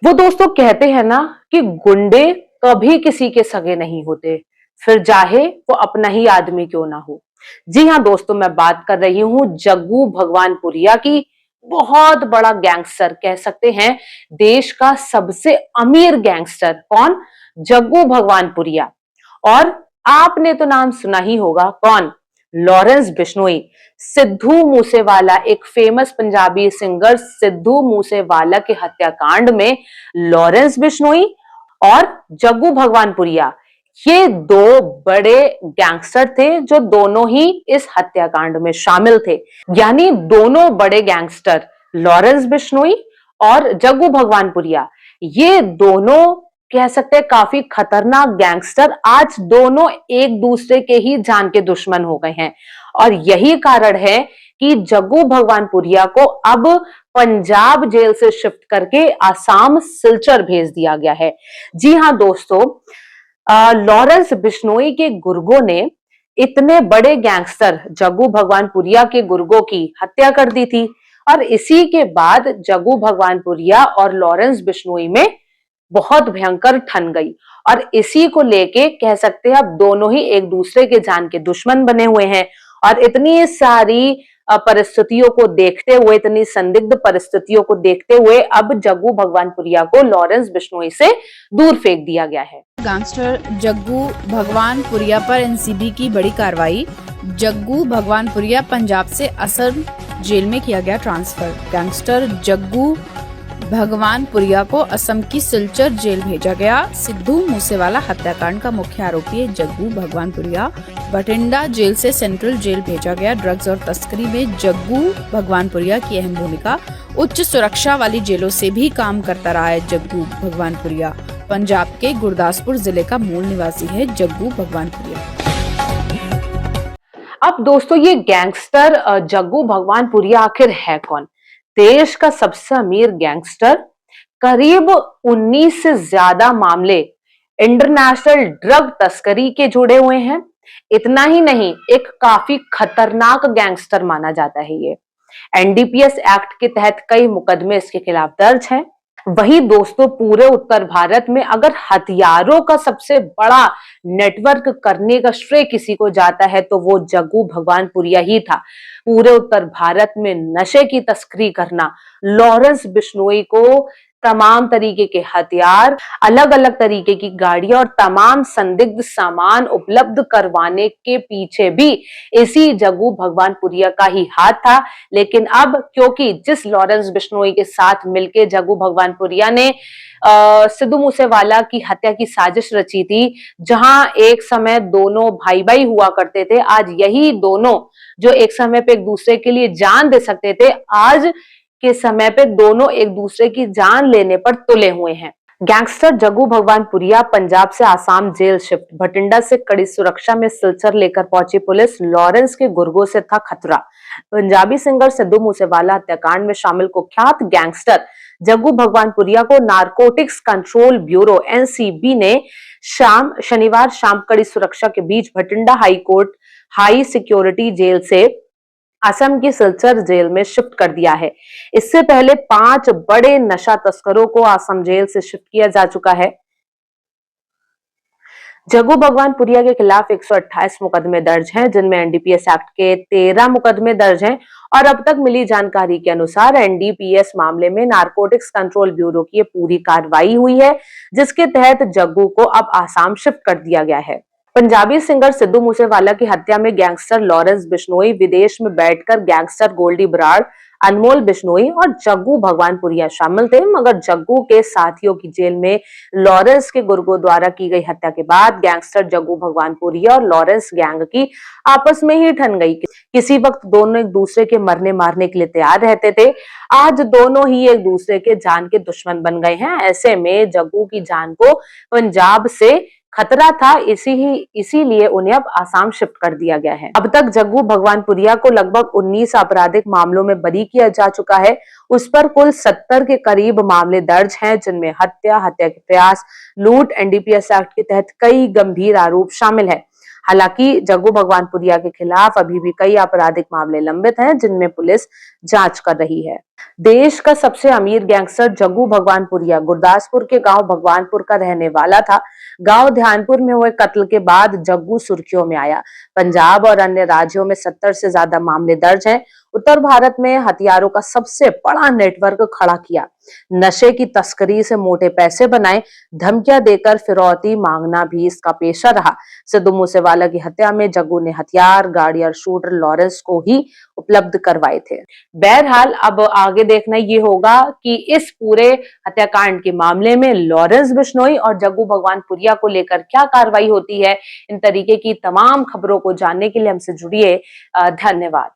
वो दोस्तों कहते हैं ना कि गुंडे कभी किसी के सगे नहीं होते, फिर चाहे वो अपना ही आदमी क्यों ना हो। जी हाँ दोस्तों, मैं बात कर रही हूँ जग्गू भगवानपुरिया की। बहुत बड़ा गैंगस्टर कह सकते हैं, देश का सबसे अमीर गैंगस्टर कौन? जग्गू भगवानपुरिया। और आपने तो नाम सुना ही होगा, कौन? लॉरेंस बिश्नोई। सिद्धू मूसेवाला, एक फेमस पंजाबी सिंगर सिद्धू मूसेवाला के हत्याकांड में लॉरेंस बिश्नोई और जग्गू भगवानपुरिया, ये दो बड़े गैंगस्टर थे जो दोनों ही इस हत्याकांड में शामिल थे। यानी दोनों बड़े गैंगस्टर लॉरेंस बिश्नोई और जग्गू भगवानपुरिया, ये दोनों कह सकते हैं काफी खतरनाक गैंगस्टर आज दोनों एक दूसरे के ही जान के दुश्मन हो गए हैं। और यही कारण है कि जग्गू भगवानपुरिया को अब पंजाब जेल से शिफ्ट करके आसाम सिलचर भेज दिया गया है। जी हां दोस्तों, लॉरेंस बिश्नोई के गुर्गों ने इतने बड़े गैंगस्टर जग्गू भगवानपुरिया के गुर्गों की हत्या कर दी थी। और इसी के बाद जग्गू भगवानपुरिया और लॉरेंस बिश्नोई में बहुत भयंकर ठन गई। और इसी को लेके कह सकते हैं अब दोनों ही एक दूसरे के जान के दुश्मन बने हुए हैं। और इतनी सारी परिस्थितियों को देखते हुए, इतनी संदिग्ध परिस्थितियों को देखते हुए अब जग्गू भगवानपुरिया को लॉरेंस बिश्नोई से दूर फेंक दिया गया है। गैंगस्टर जग्गू भगवानपुरिया पर एनसीबी की बड़ी कार्रवाई। जग्गू भगवानपुरिया पंजाब से असम जेल में किया गया ट्रांसफर। गैंगस्टर जग्गू भगवानपुरिया को असम की सिलचर जेल भेजा गया। सिद्धू मूसेवाला हत्याकांड का मुख्य आरोपी है जग्गू भगवानपुरिया। बठिंडा जेल से सेंट्रल जेल भेजा गया। ड्रग्स और तस्करी में जग्गू भगवानपुरिया की अहम भूमिका। उच्च सुरक्षा वाली जेलों से भी काम करता रहा है जग्गू भगवानपुरिया। पंजाब के गुरदासपुर जिले का मूल निवासी है जग्गू भगवानपुरिया। अब दोस्तों, ये गैंगस्टर जग्गू भगवानपुरिया आखिर है कौन? देश का सबसे अमीर गैंगस्टर, करीब 19 से ज्यादा मामले इंटरनेशनल ड्रग तस्करी के जुड़े हुए हैं। इतना ही नहीं, एक काफी खतरनाक गैंगस्टर माना जाता है ये। एनडीपीएस एक्ट के तहत कई मुकदमे इसके खिलाफ दर्ज हैं। वही दोस्तों, पूरे उत्तर भारत में अगर हथियारों का सबसे बड़ा नेटवर्क करने का श्रेय किसी को जाता है तो वो जग्गू भगवानपुरिया ही था। पूरे उत्तर भारत में नशे की तस्करी करना, लॉरेंस बिश्नोई को तमाम तरीके के हथियार, अलग अलग तरीके की गाड़ियां और तमाम संदिग्ध सामान उपलब्ध करवाने के पीछे भी इसी जग्गू भगवानपुरिया का ही हाथ था। लेकिन अब क्योंकि जिस लॉरेंस बिश्नोई के साथ मिलकर जग्गू भगवानपुरिया ने सिद्धू मूसेवाला की हत्या की साजिश रची थी, जहां एक समय दोनों भाई भाई हुआ करते थे, आज यही दोनों जो एक समय पे एक दूसरे के लिए जान दे सकते थे, आज के समय पे दोनों एक दूसरे की जान लेने पर तुले हुए हैं। गैंगस्टर जग्गू भगवानपुरिया पंजाब से आसाम जेल शिफ्ट। भटिंडा से कड़ी सुरक्षा में सिलचर लेकर पहुंची पुलिस। लॉरेंस के गुर्गों से था खतरा। पंजाबी सिंगर सिद्धू मूसेवाला हत्याकांड में शामिल कुख्यात गैंगस्टर जग्गू भगवानपुरिया को नारकोटिक्स कंट्रोल ब्यूरो एनसीबी ने शनिवार शाम कड़ी सुरक्षा के बीच भटिंडा हाई सिक्योरिटी जेल से असम की सिलचर जेल में शिफ्ट कर दिया है। इससे पहले 5 बड़े नशा तस्करों को असम जेल से शिफ्ट किया जा चुका है। जग्गू भगवानपुरिया के खिलाफ 128 मुकदमे दर्ज हैं, जिनमें एनडीपीएस एक्ट के 13 मुकदमे दर्ज हैं। और अब तक मिली जानकारी के अनुसार एनडीपीएस मामले में नारकोटिक्स कंट्रोल ब्यूरो की पूरी कार्रवाई हुई है, जिसके तहत जग्गू को अब आसाम शिफ्ट कर दिया गया है। पंजाबी सिंगर सिद्धू मूसेवाला की हत्या में गैंगस्टर लॉरेंस बिश्नोई, विदेश में बैठकर गैंगस्टर गोल्डी बराड़, अनमोल बिश्नोई और जग्गू भगवानपुरिया शामिल थे। मगर जग्गू के साथियों की जेल में लॉरेंस के गुर्गों द्वारा की गई हत्या के बाद गैंगस्टर जग्गू भगवानपुरिया और लॉरेंस गैंग की आपस में ही ठन गई। किसी वक्त दोनों एक दूसरे के मरने मारने के लिए तैयार रहते थे, आज दोनों ही एक दूसरे के जान के दुश्मन बन गए हैं। ऐसे में जग्गू की जान को पंजाब से खतरा था, इसीलिए उन्हें अब आसाम शिफ्ट कर दिया गया है। अब तक जग्गू भगवानपुरिया को लगभग 19 आपराधिक मामलों में बरी किया जा चुका है। उस पर कुल 70 के करीब मामले दर्ज हैं, जिनमें हत्या के प्रयास, लूट, एनडीपीएस एक्ट के तहत कई गंभीर आरोप शामिल है। हालांकि जग्गू भगवानपुरिया के खिलाफ अभी भी कई आपराधिक मामले लंबित हैं, जिनमें पुलिस जांच कर रही है। देश का सबसे अमीर गैंगस्टर जग्गू भगवानपुरिया गुरदासपुर के गांव भगवानपुर का रहने वाला था। गांव ध्यानपुर में हुए कत्ल के बाद जग्गू सुर्खियों में आया। पंजाब और अन्य राज्यों में 70 से ज्यादा मामले दर्ज हैं। उत्तर भारत में हथियारों का सबसे बड़ा नेटवर्क खड़ा किया। नशे की तस्करी से मोटे पैसे बनाए, धमकियां देकर फिरौती मांगना भी इसका पेशा रहा। सिद्धू मूसेवाला की हत्या में जग्गू ने हथियार, गाड़ी और शूटर लॉरेंस को ही उपलब्ध करवाए थे। बहरहाल अब आगे देखना ये होगा कि इस पूरे हत्याकांड के मामले में लॉरेंस बिश्नोई और जग्गू भगवानपुरिया को लेकर क्या कार्रवाई होती है। इन तरीके की तमाम खबरों को जानने के लिए हमसे जुड़िए। धन्यवाद।